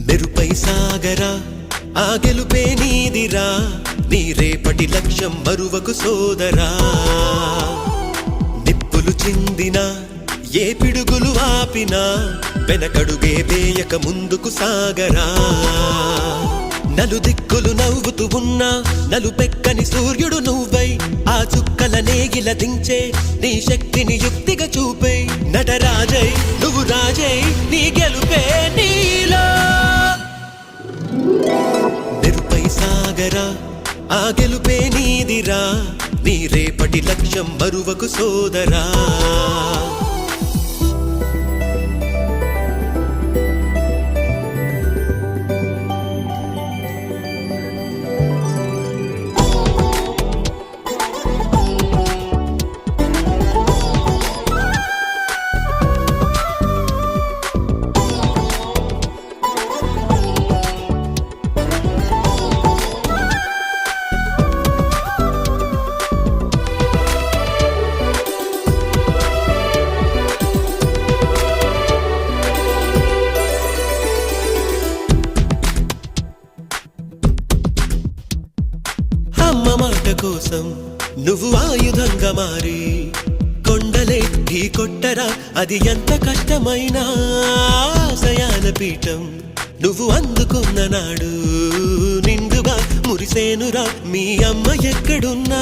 మెరుపై సాగరా ఆ గెలుపే నీదిరా నీ రేపటి లక్ష్యం మరువకు సోదరా నిప్పులు చిందినా ఏ పిడుగులు ఆపినా వెనకడుగే వేయక ముందుకు సాగరా నలుదిక్కులు నవ్వుతూ ఉన్నా నలుపెక్కని సూర్యుడు నువ్వై ఆ చుక్కల నేగిల దించే నీ శక్తిని యుక్తిగా చూపై నటరాజై నువ్వు రాజై నీ గెలుపే నీలో మెరుపై సాగరా ఆ గెలుపే నీదిరా నీ రేపటి లక్ష్యం మరువకు సోదరా అమ్మ మాట కోసం నువ్వు ఆయుధంగా మారి కొండలే ఢీ కొట్టరా అది ఎంత కష్టమైనా ఆశయాల పీఠం నువ్వు అందుకున్న నాడు నిండుగా మురిసేనురా మీ అమ్మ ఎక్కడున్నా